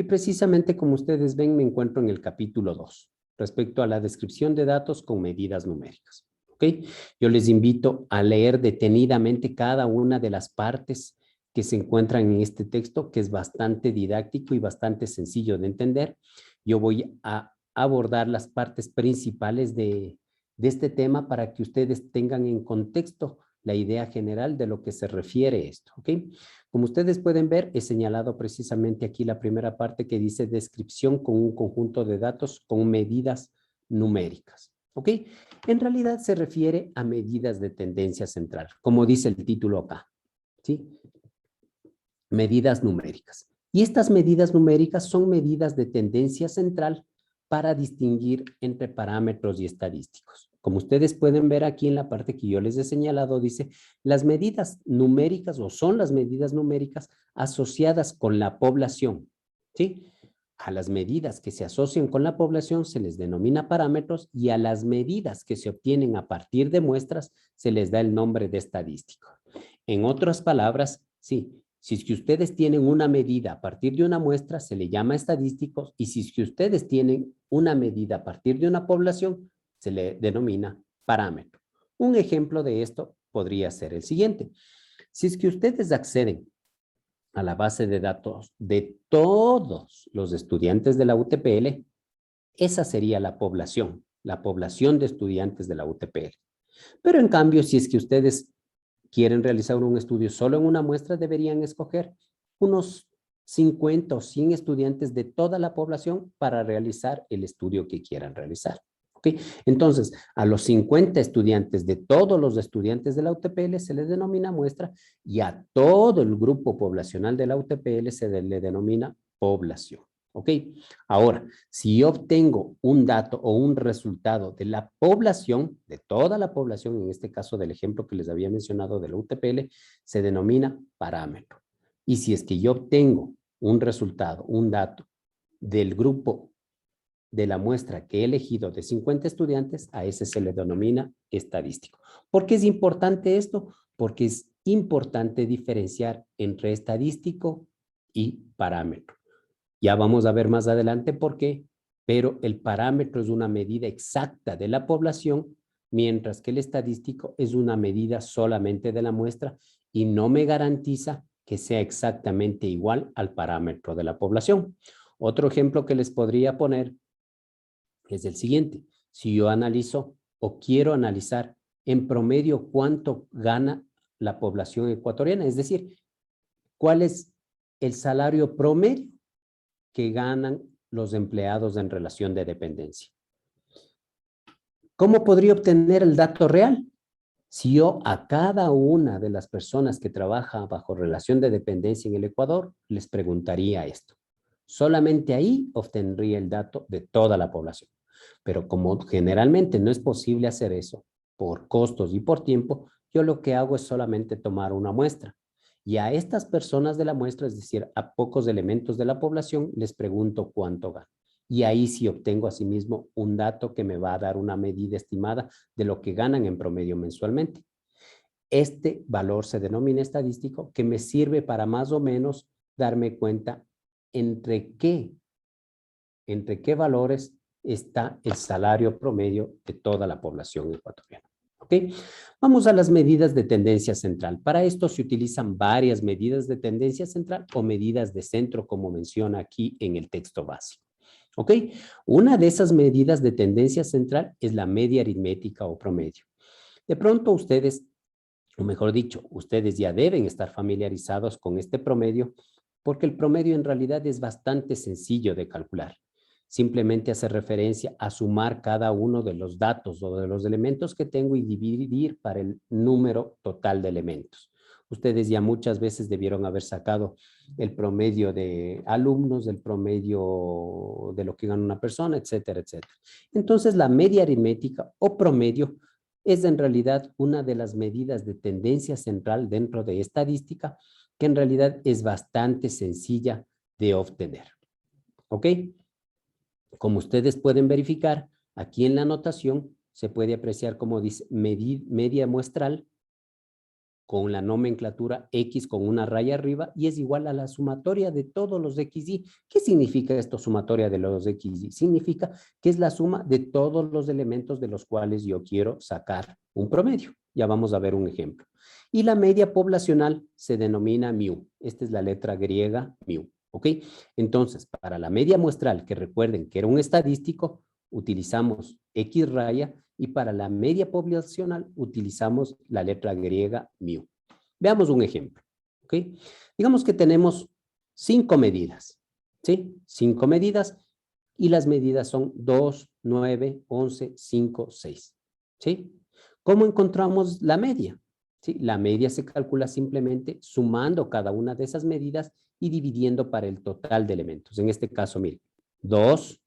Y precisamente como ustedes ven, me encuentro en el capítulo 2, respecto a la descripción de datos con medidas numéricas. ¿Ok? Yo les invito a leer detenidamente cada una de las partes que se encuentran en este texto, que es bastante didáctico y bastante sencillo de entender. Yo voy a abordar las partes principales de este tema para que ustedes tengan en contexto la idea general de lo que se refiere esto, ¿ok? Como ustedes pueden ver, he señalado precisamente aquí la primera parte que dice descripción con un conjunto de datos con medidas numéricas, ¿ok? En realidad se refiere a medidas de tendencia central, como dice el título acá, ¿sí? Medidas numéricas. Y estas medidas numéricas son medidas de tendencia central para distinguir entre parámetros y estadísticos. Como ustedes pueden ver aquí en la parte que yo les he señalado, dice, las medidas numéricas o son las medidas numéricas asociadas con la población, ¿sí? A las medidas que se asocian con la población se les denomina parámetros y a las medidas que se obtienen a partir de muestras se les da el nombre de estadístico. En otras palabras, sí, si es que ustedes tienen una medida a partir de una muestra, se le llama estadísticos, y si es que ustedes tienen una medida a partir de una población, se le denomina parámetro. Un ejemplo de esto podría ser el siguiente. Si es que ustedes acceden a la base de datos de todos los estudiantes de la UTPL, esa sería la población de estudiantes de la UTPL. Pero en cambio, si es que ustedes quieren realizar un estudio solo en una muestra, deberían escoger unos 50 o 100 estudiantes de toda la población para realizar el estudio que quieran realizar. ¿Okay? Entonces, a los 50 estudiantes de todos los estudiantes de la UTPL se les denomina muestra y a todo el grupo poblacional de la UTPL se le denomina población. ¿Ok? Ahora, si yo obtengo un dato o un resultado de la población, de toda la población, en este caso del ejemplo que les había mencionado de la UTPL, se denomina parámetro. Y si es que yo obtengo un resultado, un dato del grupo de la muestra que he elegido de 50 estudiantes, a ese se le denomina estadístico. ¿Por qué es importante esto? Porque es importante diferenciar entre estadístico y parámetro. Ya vamos a ver más adelante por qué, pero el parámetro es una medida exacta de la población, mientras que el estadístico es una medida solamente de la muestra y no me garantiza que sea exactamente igual al parámetro de la población. Otro ejemplo que les podría poner es el siguiente. Si yo analizo o quiero analizar en promedio cuánto gana la población ecuatoriana, es decir, cuál es el salario promedio que ganan los empleados en relación de dependencia. ¿Cómo podría obtener el dato real? Si yo a cada una de las personas que trabaja bajo relación de dependencia en el Ecuador les preguntaría esto. Solamente ahí obtendría el dato de toda la población. Pero como generalmente no es posible hacer eso por costos y por tiempo, yo lo que hago es solamente tomar una muestra. Y a estas personas de la muestra, es decir, a pocos elementos de la población, les pregunto cuánto ganan. Y ahí sí obtengo asimismo un dato que me va a dar una medida estimada de lo que ganan en promedio mensualmente. Este valor se denomina estadístico, que me sirve para más o menos darme cuenta entre qué valores está el salario promedio de toda la población ecuatoriana. ¿Ok? Vamos a las medidas de tendencia central. Para esto se utilizan varias medidas de tendencia central o medidas de centro, como menciona aquí en el texto básico. ¿Ok? Una de esas medidas de tendencia central es la media aritmética o promedio. De pronto ustedes, o mejor dicho, ustedes ya deben estar familiarizados con este promedio, porque el promedio en realidad es bastante sencillo de calcular. Simplemente hace referencia a sumar cada uno de los datos o de los elementos que tengo y dividir para el número total de elementos. Ustedes ya muchas veces debieron haber sacado el promedio de alumnos, el promedio de lo que gana una persona, etcétera, etcétera. Entonces, la media aritmética o promedio es en realidad una de las medidas de tendencia central dentro de estadística que en realidad es bastante sencilla de obtener. ¿Ok? Como ustedes pueden verificar, aquí en la anotación se puede apreciar como dice media muestral con la nomenclatura X con una raya arriba y es igual a la sumatoria de todos los XY. ¿Qué significa esto, sumatoria de los XY? Significa que es la suma de todos los elementos de los cuales yo quiero sacar un promedio. Ya vamos a ver un ejemplo. Y la media poblacional se denomina mu. Esta es la letra griega mu. ¿Ok? Entonces, para la media muestral, que recuerden que era un estadístico, utilizamos X raya, y para la media poblacional utilizamos la letra griega mu. Veamos un ejemplo. ¿Ok? Digamos que tenemos 5 medidas. ¿Sí? 5 medidas y las medidas son 2, 9, 11, 5, 6. ¿Sí? ¿Cómo encontramos la media? ¿Sí? La media se calcula simplemente sumando cada una de esas medidas y dividiendo para el total de elementos. En este caso, miren, 2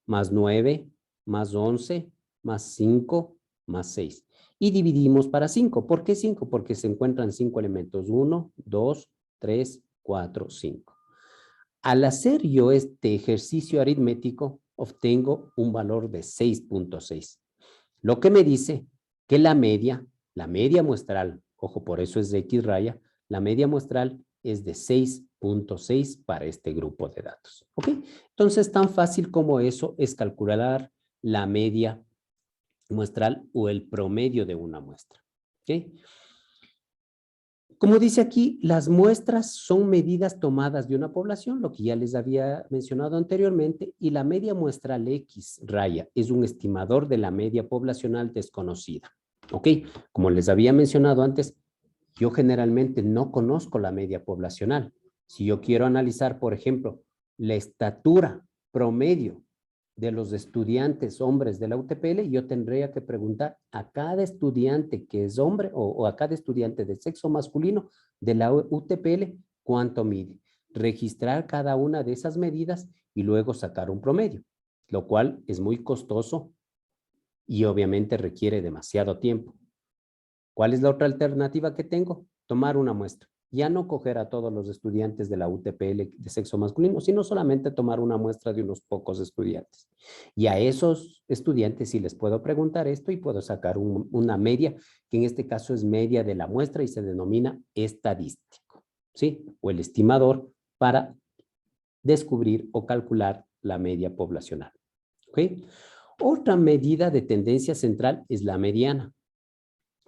más 9 más 11 más 5 más 6. Y dividimos para 5. ¿Por qué 5? Porque se encuentran 5 elementos. 1, 2, 3, 4, 5. Al hacer yo este ejercicio aritmético, obtengo un valor de 6.6. Lo que me dice que la media muestral, ojo, por eso es de X raya, la media muestral es de 6.6 para este grupo de datos. ¿Ok? Entonces, tan fácil como eso es calcular la media muestral o el promedio de una muestra. ¿Ok? Como dice aquí, las muestras son medidas tomadas de una población, lo que ya les había mencionado anteriormente, y la media muestral X raya es un estimador de la media poblacional desconocida. ¿Ok? Como les había mencionado antes, yo generalmente no conozco la media poblacional. Si yo quiero analizar, por ejemplo, la estatura promedio de los estudiantes hombres de la UTPL, yo tendría que preguntar a cada estudiante que es hombre o a cada estudiante de sexo masculino de la UTPL cuánto mide. Registrar cada una de esas medidas y luego sacar un promedio, lo cual es muy costoso y obviamente requiere demasiado tiempo. ¿Cuál es la otra alternativa que tengo? Tomar una muestra. Ya no coger a todos los estudiantes de la UTPL de sexo masculino, sino solamente tomar una muestra de unos pocos estudiantes. Y a esos estudiantes sí les puedo preguntar esto y puedo sacar una media, que en este caso es media de la muestra y se denomina estadístico, ¿sí? O el estimador para descubrir o calcular la media poblacional. ¿Ok? Otra medida de tendencia central es la mediana.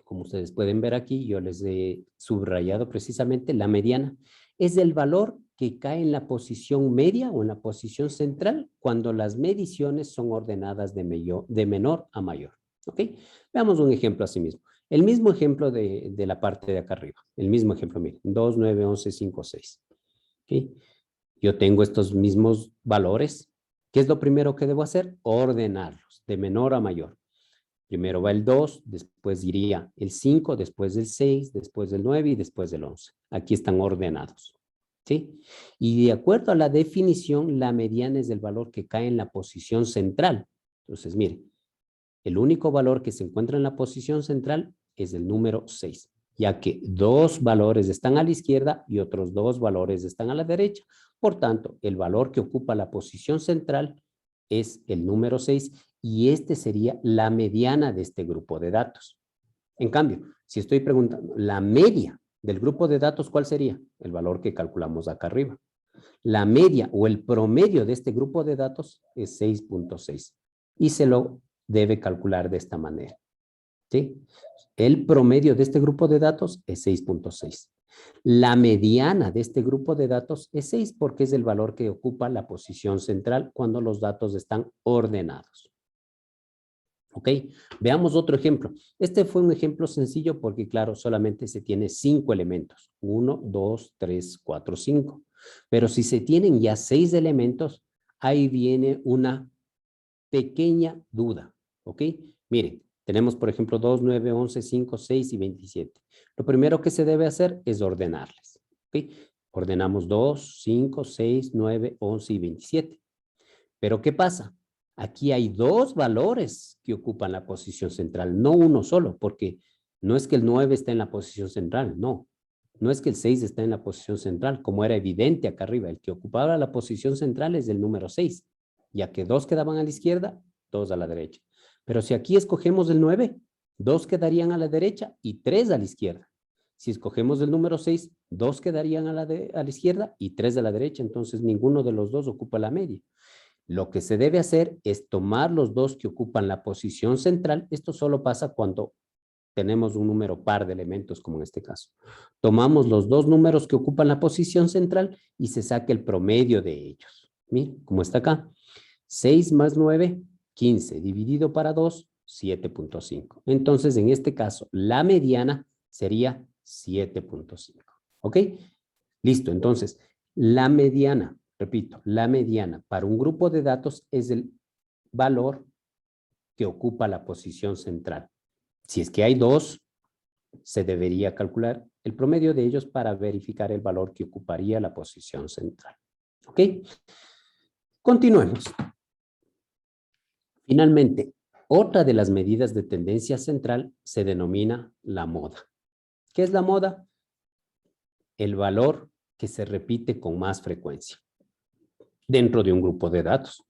Como ustedes pueden ver aquí, yo les he subrayado precisamente la mediana. Es el valor que cae en la posición media o en la posición central cuando las mediciones son ordenadas de menor a mayor. ¿Ok? Veamos un ejemplo así mismo. El mismo ejemplo de la parte de acá arriba. El mismo ejemplo, miren. 2, 9, 11, 5, 6. ¿Ok? Yo tengo estos mismos valores. ¿Qué es lo primero que debo hacer? Ordenarlos de menor a mayor. Primero va el 2, después iría el 5, después el 6, después el 9 y después el 11. Aquí están ordenados. ¿Sí? Y de acuerdo a la definición, la mediana es el valor que cae en la posición central. Entonces, miren, el único valor que se encuentra en la posición central es el número 6, ya que 2 valores están a la izquierda y otros 2 valores están a la derecha. Por tanto, el valor que ocupa la posición central es el número 6 y este sería la mediana de este grupo de datos. En cambio, si estoy preguntando la media del grupo de datos, ¿cuál sería? El valor que calculamos acá arriba. La media o el promedio de este grupo de datos es 6.6 y se lo debe calcular de esta manera. ¿Sí? El promedio de este grupo de datos es 6.6. La mediana de este grupo de datos es 6 porque es el valor que ocupa la posición central cuando los datos están ordenados. ¿Ok? Veamos otro ejemplo. Este fue un ejemplo sencillo porque, claro, solamente se tiene 5 elementos. 1, 2, 3, 4, 5. Pero si se tienen ya 6 elementos, ahí viene una pequeña duda. ¿Ok? Miren, tenemos, por ejemplo, 2, 9, 11, 5, 6 y 27. Lo primero que se debe hacer es ordenarles. ¿Ok? Ordenamos 2, 5, 6, 9, 11 y 27. Pero ¿qué pasa? Aquí hay 2 valores que ocupan la posición central, no uno solo, porque no es que el 9 está en la posición central, no. No es que el 6 está en la posición central, como era evidente acá arriba. El que ocupaba la posición central es el número 6, ya que 2 quedaban a la izquierda, 2 a la derecha. Pero si aquí escogemos el 9, 2 quedarían a la derecha y 3 a la izquierda. Si escogemos el número 6, 2 quedarían a la izquierda y 3 de la derecha, entonces ninguno de los dos ocupa la media. Lo que se debe hacer es tomar los dos que ocupan la posición central. Esto solo pasa cuando tenemos un número par de elementos, como en este caso. Tomamos los dos números que ocupan la posición central y se saca el promedio de ellos. Miren, como está acá. 6 más 9, 15. Dividido para 2, 7.5. Entonces, en este caso, la mediana sería 7.5. ¿Ok? Listo. Entonces, la mediana, repito, la mediana para un grupo de datos es el valor que ocupa la posición central. Si es que hay dos, se debería calcular el promedio de ellos para verificar el valor que ocuparía la posición central. ¿Ok? Continuemos. Finalmente, otra de las medidas de tendencia central se denomina la moda. ¿Qué es la moda? El valor que se repite con más frecuencia dentro de un grupo de datos.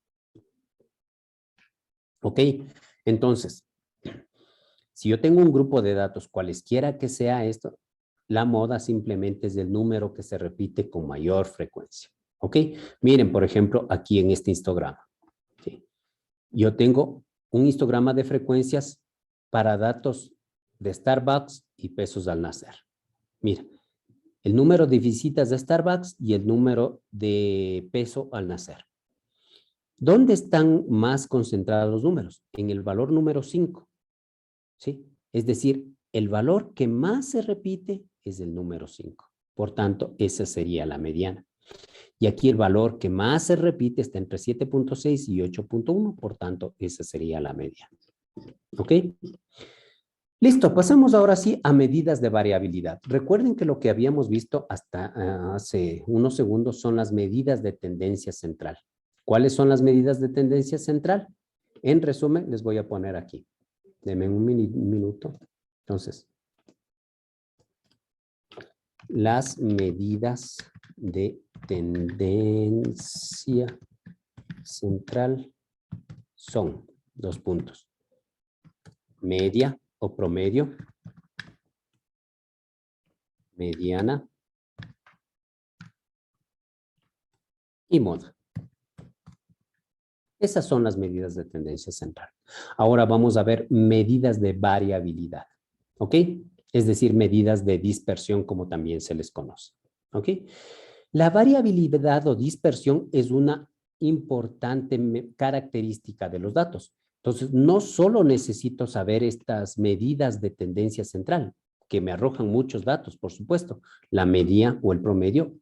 ¿Ok? Entonces, si yo tengo un grupo de datos, cualesquiera que sea esto, la moda simplemente es el número que se repite con mayor frecuencia. ¿Ok? Miren, por ejemplo, aquí en este histograma. ¿Sí? Yo tengo un histograma de frecuencias para datos de Starbucks y pesos al nacer. Mira, el número de visitas de Starbucks y el número de peso al nacer. ¿Dónde están más concentrados los números? En el valor número 5. ¿Sí? Es decir, el valor que más se repite es el número 5. Por tanto, esa sería la mediana. Y aquí el valor que más se repite está entre 7.6 y 8.1. Por tanto, esa sería la mediana. ¿Ok? Listo, pasamos ahora sí a medidas de variabilidad. Recuerden que lo que habíamos visto hasta hace unos segundos son las medidas de tendencia central. ¿Cuáles son las medidas de tendencia central? En resumen, les voy a poner aquí. Denme un minuto. Entonces, las medidas de tendencia central son, dos puntos, media o promedio, mediana y moda. Esas son las medidas de tendencia central. Ahora vamos a ver medidas de variabilidad, ¿ok? Es decir, medidas de dispersión, como también se les conoce, ¿ok? La variabilidad o dispersión es una importante característica de los datos. Entonces, no solo necesito saber estas medidas de tendencia central, que me arrojan muchos datos, por supuesto, la media o el promedio.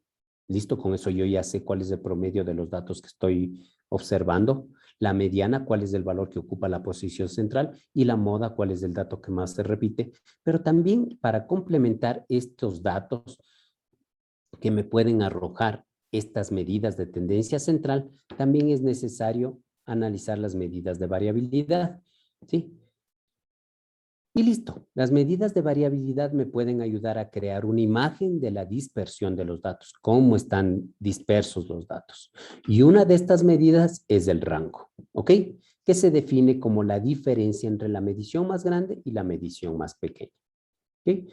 Listo, con eso yo ya sé cuál es el promedio de los datos que estoy observando, la mediana, cuál es el valor que ocupa la posición central y la moda, cuál es el dato que más se repite. Pero también para complementar estos datos que me pueden arrojar estas medidas de tendencia central, también es necesario analizar las medidas de variabilidad, ¿sí? Y listo, las medidas de variabilidad me pueden ayudar a crear una imagen de la dispersión de los datos, cómo están dispersos los datos. Y una de estas medidas es el rango, ¿ok? Que se define como la diferencia entre la medición más grande y la medición más pequeña, ¿ok?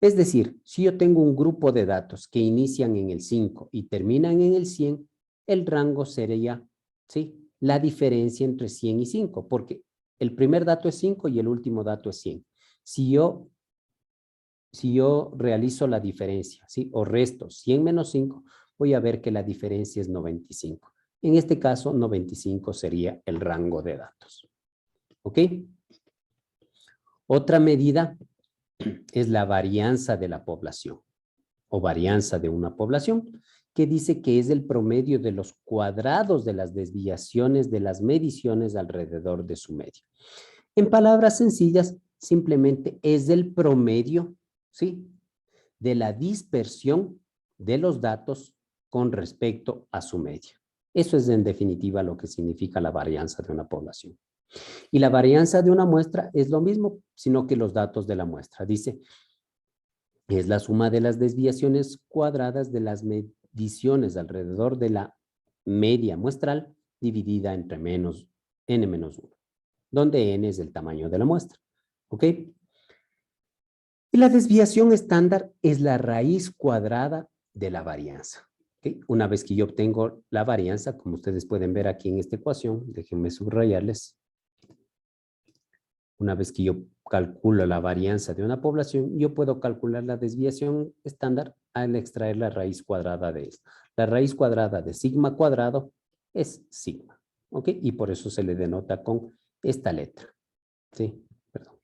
Es decir, si yo tengo un grupo de datos que inician en el 5 y terminan en el 100, el rango sería, ¿sí? La diferencia entre 100 y 5, porque el primer dato es 5 y el último dato es 100. Si yo realizo la diferencia, ¿sí? O resto 100 menos 5, voy a ver que la diferencia es 95. En este caso, 95 sería el rango de datos. ¿Ok? Otra medida es la varianza de la población o varianza de una población, que dice que es el promedio de los cuadrados de las desviaciones de las mediciones alrededor de su medio. En palabras sencillas, simplemente es el promedio, ¿sí?, de la dispersión de los datos con respecto a su medio. Eso es en definitiva lo que significa la varianza de una población. Y la varianza de una muestra es lo mismo, sino que los datos de la muestra. Dice, es la suma de las desviaciones cuadradas de las mediciones alrededor de la media muestral dividida entre n-1, donde n es el tamaño de la muestra. ¿Ok? Y la desviación estándar es la raíz cuadrada de la varianza. ¿Okay? Una vez que yo obtengo la varianza, como ustedes pueden ver aquí en esta ecuación, déjenme subrayarles. Una vez que yo calculo la varianza de una población, yo puedo calcular la desviación estándar al extraer la raíz cuadrada de esto. La raíz cuadrada de sigma cuadrado es sigma. ¿Ok? Y por eso se le denota con esta letra. ¿Sí? Perdón.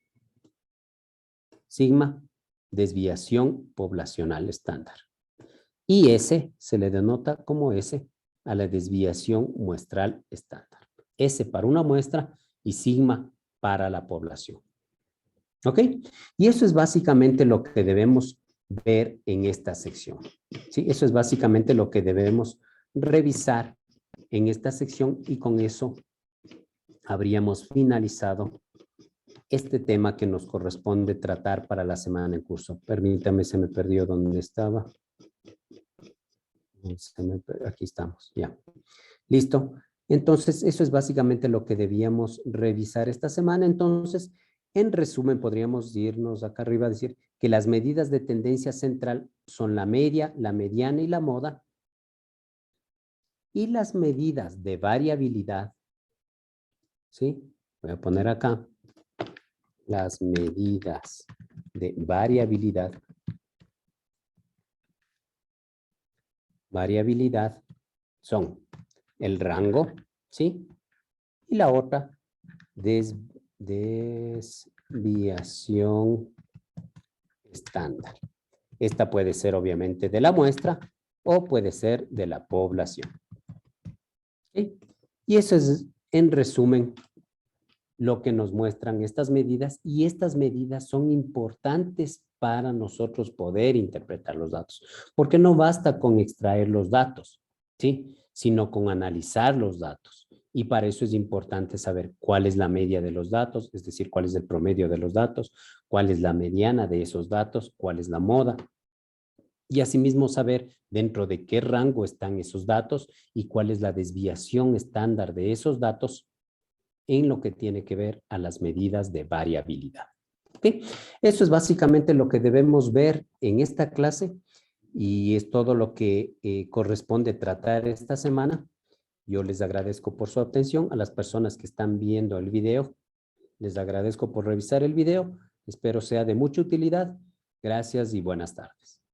Sigma, desviación poblacional estándar. Y S se le denota como S a la desviación muestral estándar. S para una muestra y sigma para la población. ¿Ok? Y eso es básicamente lo que debemos ver en esta sección. ¿Sí? Eso es básicamente lo que debemos revisar en esta sección y con eso habríamos finalizado este tema que nos corresponde tratar para la semana en curso. Permítame, se me perdió donde estaba. Aquí estamos, ya. Listo. Entonces, eso es básicamente lo que debíamos revisar esta semana. Entonces, en resumen, podríamos irnos acá arriba a decir que las medidas de tendencia central son la media, la mediana y la moda. Y las medidas de variabilidad, ¿sí? Voy a poner acá las medidas de variabilidad. Variabilidad son el rango, ¿sí? Y la otra, desviación estándar. Esta puede ser obviamente de la muestra o puede ser de la población. ¿Sí? Y eso es, en resumen, lo que nos muestran estas medidas, y estas medidas son importantes para nosotros poder interpretar los datos, porque no basta con extraer los datos, ¿sí? Sino con analizar los datos. Y para eso es importante saber cuál es la media de los datos, es decir, cuál es el promedio de los datos, cuál es la mediana de esos datos, cuál es la moda. Y asimismo saber dentro de qué rango están esos datos y cuál es la desviación estándar de esos datos en lo que tiene que ver a las medidas de variabilidad. ¿Okay? Eso es básicamente lo que debemos ver en esta clase y es todo lo que corresponde tratar esta semana. Yo les agradezco por su atención. A las personas que están viendo el video, les agradezco por revisar el video. Espero sea de mucha utilidad. Gracias y buenas tardes.